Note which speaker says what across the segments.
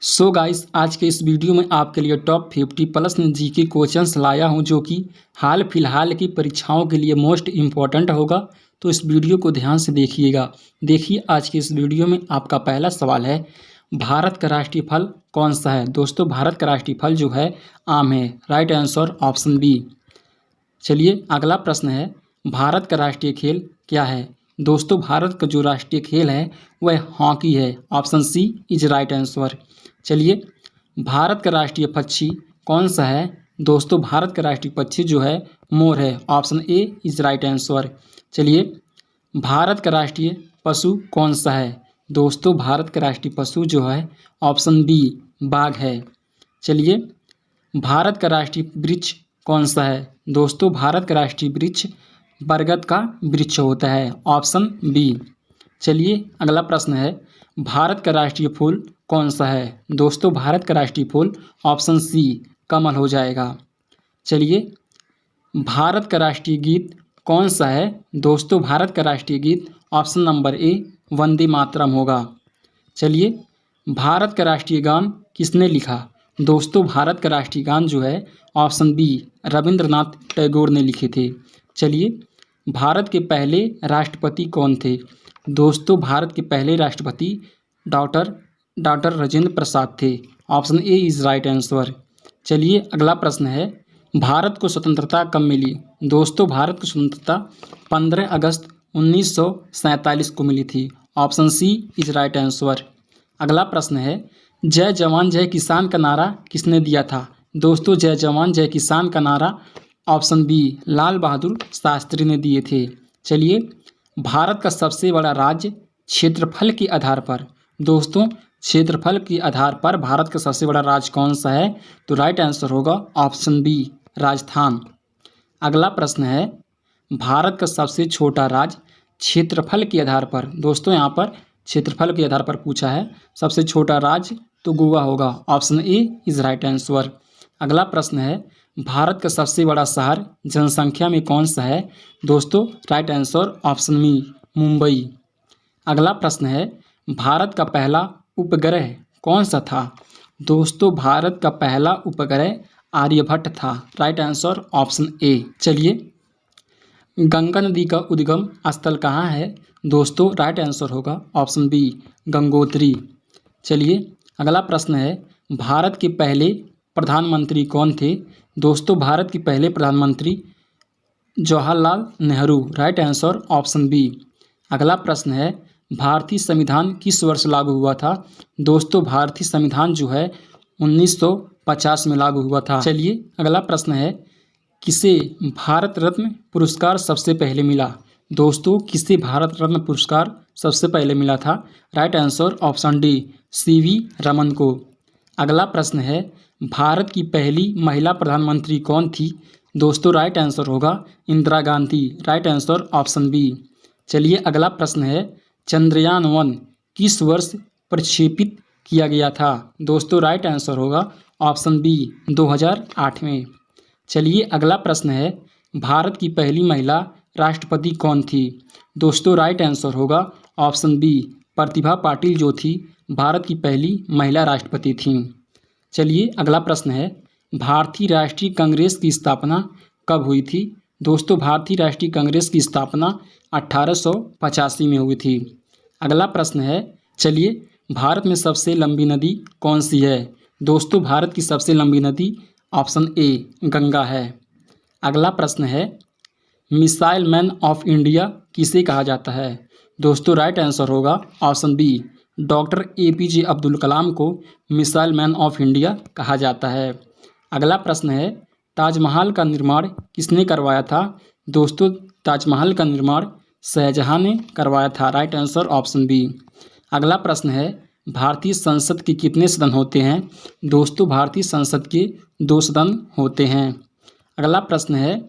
Speaker 1: So guys, आज के इस वीडियो में आपके लिए टॉप 50 प्लस जीके क्वेश्चंस लाया हूं जो कि हाल फिलहाल की परीक्षाओं के लिए मोस्ट इम्पॉर्टेंट होगा। तो इस वीडियो को ध्यान से देखिएगा। देखिए, आज के इस वीडियो में आपका पहला सवाल है, भारत का राष्ट्रीय फल कौन सा है। दोस्तों, भारत का राष्ट्रीय फल जो है आम है। Right answer option B. चलिए, अगला प्रश्न है, भारत का राष्ट्रीय खेल क्या है। दोस्तों, भारत का जो राष्ट्रीय खेल है वह हॉकी है। Option C is right answer. चलिए, भारत का राष्ट्रीय पक्षी कौन सा है। दोस्तों, भारत का राष्ट्रीय पक्षी जो है मोर है। Option A is right answer. चलिए, भारत का राष्ट्रीय पशु कौन सा है। दोस्तों, भारत का राष्ट्रीय पशु जो है ऑप्शन बी बाघ है। चलिए, भारत का राष्ट्रीय वृक्ष कौन सा है। दोस्तों, भारत का राष्ट्रीय वृक्ष बरगद का वृक्ष होता है। Option B. चलिए, अगला प्रश्न है, भारत का राष्ट्रीय फूल कौन सा है। दोस्तों, भारत का राष्ट्रीय फूल ऑप्शन सी कमल हो जाएगा। चलिए, भारत का राष्ट्रीय गीत कौन सा है। दोस्तों, भारत का राष्ट्रीय गीत option number A Vande Mataram होगा। चलिए, भारत का राष्ट्रीय गान किसने लिखा। दोस्तों, भारत का राष्ट्रीय गान जो है ऑप्शन बी रविंद्रनाथ टैगोर ने लिखे थे। चलिए, भारत के पहले राष्ट्रपति कौन थे। दोस्तों, भारत के पहले राष्ट्रपति डॉक्टर राजेंद्र प्रसाद थे। Option A is right answer. चलिए, अगला प्रश्न है, भारत को स्वतंत्रता कब मिली। दोस्तों, भारत को स्वतंत्रता 15 अगस्त 1947 को मिली थी। Option C is right answer. अगला प्रश्न है, जय जवान जय किसान का नारा किसने दिया था। दोस्तों, जय जवान जय किसान का नारा ऑप्शन बी लाल बहादुर शास्त्री ने दिए थे। चलिए, भारत का सबसे बड़ा राज्य क्षेत्रफल के आधार पर। दोस्तों, क्षेत्रफल के आधार पर भारत का सबसे बड़ा राज्य कौन सा है। तो राइट आंसर होगा ऑप्शन बी राजस्थान। अगला प्रश्न है, भारत का सबसे छोटा राज्य क्षेत्रफल के आधार पर। दोस्तों, यहाँ पर क्षेत्रफल के आधार पर पूछा है। सबसे छोटा राज्य तो गोवा होगा। Option A is right answer. अगला प्रश्न है, भारत का सबसे बड़ा शहर जनसंख्या में कौन सा है। दोस्तों, right answer option B Mumbai. अगला प्रश्न है, भारत का पहला उपग्रह कौन सा था। दोस्तों, भारत का पहला उपग्रह आर्यभट्ट था। Right answer option A. चलिए, गंगा नदी का उद्गम स्थल कहाँ है। दोस्तों, राइट आंसर होगा ऑप्शन बी गंगोत्री। चलिए, अगला प्रश्न है, भारत के पहले प्रधानमंत्री कौन थे। दोस्तों, भारत के पहले प्रधानमंत्री Jawaharlal Nehru. Right answer option B. अगला प्रश्न है, भारतीय संविधान किस वर्ष लागू हुआ था। दोस्तों, भारतीय संविधान जो है 1950 में लागू हुआ था। चलिए, अगला प्रश्न है, किसे भारत रत्न पुरस्कार सबसे पहले मिला। दोस्तों, किसे भारत रत्न पुरस्कार सबसे पहले मिला था। Right answer option D CV Raman को। अगला प्रश्न है, भारत की पहली महिला प्रधानमंत्री कौन थी। दोस्तों, राइट आंसर होगा Indira Gandhi. Right answer option B. चलिए, अगला प्रश्न है, चंद्रयान 1 किस वर्ष प्रक्षेपित किया गया था। दोस्तों, राइट आंसर होगा ऑप्शन बी 2008 में। चलिए, अगला प्रश्न है, भारत की पहली महिला राष्ट्रपति कौन थी। दोस्तों, राइट आंसर होगा ऑप्शन बी प्रतिभा पाटिल जो थी भारत की पहली महिला राष्ट्रपति थीं। चलिए, अगला प्रश्न है, भारतीय राष्ट्रीय कांग्रेस की स्थापना कब हुई थी। दोस्तों, भारतीय राष्ट्रीय कांग्रेस की स्थापना 1885 में हुई थी। अगला प्रश्न है, चलिए, भारत में सबसे लंबी नदी कौन सी है। दोस्तों, भारत की सबसे लंबी नदी ऑप्शन ए गंगा है। अगला प्रश्न है, मिसाइल मैन ऑफ इंडिया किसे कहा जाता है। दोस्तों, राइट आंसर होगा option B doctor APJ Abdul Kalam को मिसाइल मैन ऑफ इंडिया कहा जाता है। अगला प्रश्न है, ताजमहल का निर्माण किसने करवाया था। दोस्तों, ताजमहल का निर्माण शाहजहां ने करवाया था। Right answer option B. अगला प्रश्न है, भारतीय संसद के कितने सदन होते हैं। दोस्तों, भारतीय संसद के 2 सदन होते हैं। अगला प्रश्न है,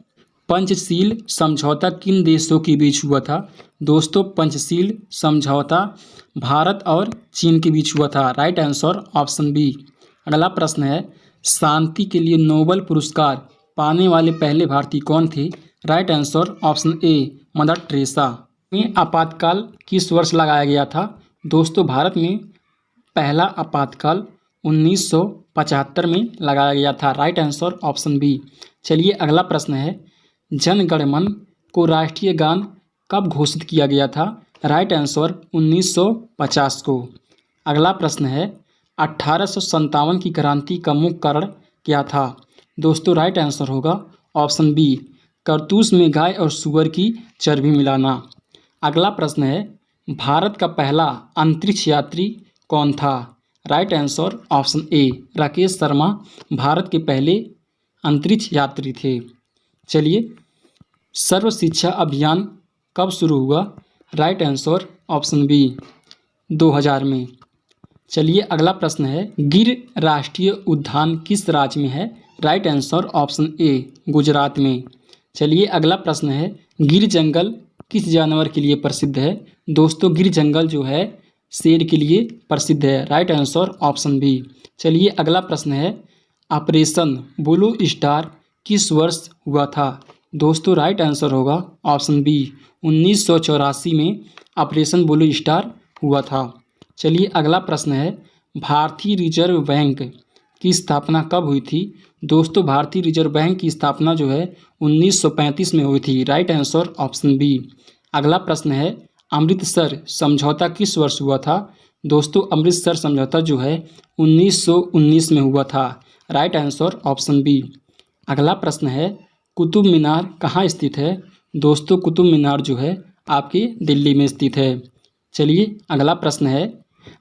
Speaker 1: पंचशील समझौता किन देशों के बीच हुआ था। दोस्तों, पंचशील समझौता भारत और चीन के बीच हुआ था। Right answer option B. अगला प्रश्न है, शांति के लिए नोबेल पुरस्कार पाने वाले पहले भारतीय कौन थे। Right answer option a mother Teresa. में आपातकाल किस वर्ष लगाया गया था। दोस्तों, भारत में पहला आपातकाल 1975 में लगाया गया था। Right answer option B. चलिए अगला प्रश्न है, जन गण मन को राष्ट्रीय गान कब घोषित किया गया था? राइट आंसर 1950 को। अगला प्रश्न है, 1857 की क्रांति का मुख्य कारण क्या था? दोस्तों राइट आंसर होगा ऑप्शन बी, कारतूस में गाय और सुअर की चर्बी मिलाना। अगला प्रश्न है, भारत का पहला अंतरिक्ष यात्री कौन था? Right answer option A, Rakesh Sharma Bharat के पहले अंतरिक्ष यात्री थे। चलिए, सर्व शिक्षा अभियान कब शुरू हुआ? राइट आंसर ऑप्शन बी, 2000 में। चलिए अगला प्रश्न है, गिर राष्ट्रीय उद्यान किस राज्य में है? Right answer option A, Gujarat में। चलिए अगला प्रश्न है, गिर जंगल किस जानवर के लिए प्रसिद्ध है? दोस्तों गिर जंगल जो है शेर के लिए प्रसिद्ध है। Right answer option B. चलिए अगला प्रश्न है, ऑपरेशन ब्लू स्टार किस वर्ष हुआ था? दोस्तों राइट आंसर होगा ऑप्शन बी, 1984 में ऑपरेशन ब्लू स्टार हुआ था। चलिए अगला प्रश्न है, भारतीय रिजर्व बैंक की स्थापना कब हुई थी? दोस्तों भारतीय रिजर्व बैंक की स्थापना जो है 1935 में हुई थी। Right answer option B. अगला प्रश्न है, अमृतसर समझौता किस वर्ष हुआ था? दोस्तों अमृतसर समझौता जो है 1919 में हुआ था। Right answer option B. अगला प्रश्न है, कुतुब मीनार कहाँ स्थित है? दोस्तों कुतुब मीनार जो है आपके दिल्ली में स्थित है। चलिए अगला प्रश्न है,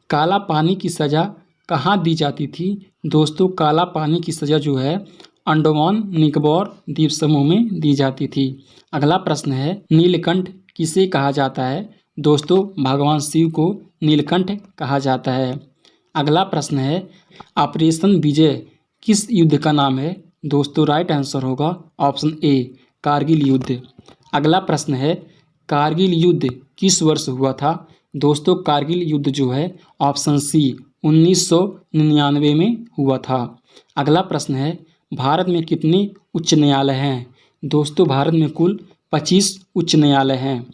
Speaker 1: काला पानी की सज़ा कहाँ दी जाती थी? दोस्तों काला पानी की सज़ा जो है अंडमान निकोबार द्वीप समूह में दी जाती थी। अगला प्रश्न है, नीलकंठ किसे कहा जाता है? दोस्तों भगवान शिव को नीलकंठ कहा जाता है। अगला प्रश्न है, ऑपरेशन विजय किस युद्ध का नाम है? दोस्तों राइट आंसर होगा ऑप्शन ए, कारगिल युद्ध। अगला प्रश्न है, कारगिल युद्ध किस वर्ष हुआ था? दोस्तों कारगिल युद्ध जो है ऑप्शन सी, 1999 में हुआ था। अगला प्रश्न है, भारत में कितने उच्च न्यायालय हैं? दोस्तों भारत में कुल 25 उच्च न्यायालय हैं।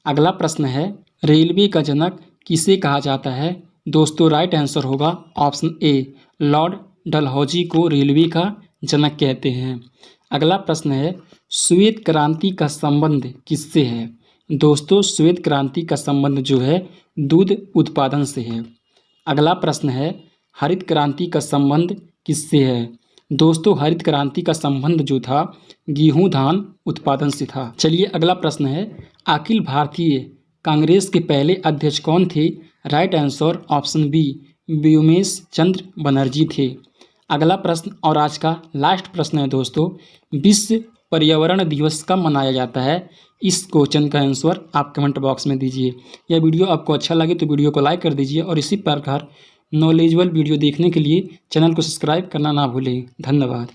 Speaker 1: अगला प्रश्न है, रेलवे का जनक किसे कहा जाता है? दोस्तों राइट आंसर होगा ऑप्शन ए, लॉर्ड डलहौजी को रेलवे का जनक कहते हैं। अगला प्रश्न है, श्वेत क्रांति का संबंध किससे है? दोस्तों श्वेत क्रांति का संबंध जो है दूध उत्पादन से है। अगला प्रश्न है, हरित क्रांति का संबंध किससे है? दोस्तों हरित क्रांति का संबंध जो था गेहूं धान उत्पादन से था। चलिए अगला प्रश्न है, अखिल भारतीय कांग्रेस के पहले अध्यक्ष कौन थे? Right answer option B, Womesh Chandra Bonnerjee थे। अगला प्रश्न और आज का लास्ट प्रश्न है दोस्तों, विश्व पर्यावरण दिवस कब मनाया जाता है? इस क्वेश्चन का आंसर आप कमेंट बॉक्स में दीजिए। यह वीडियो आपको अच्छा लगे तो वीडियो को लाइक कर दीजिए और इसी प्रकार नॉलेजेबल वीडियो देखने के लिए चैनल को सब्सक्राइब करना ना भूलें। धन्यवाद।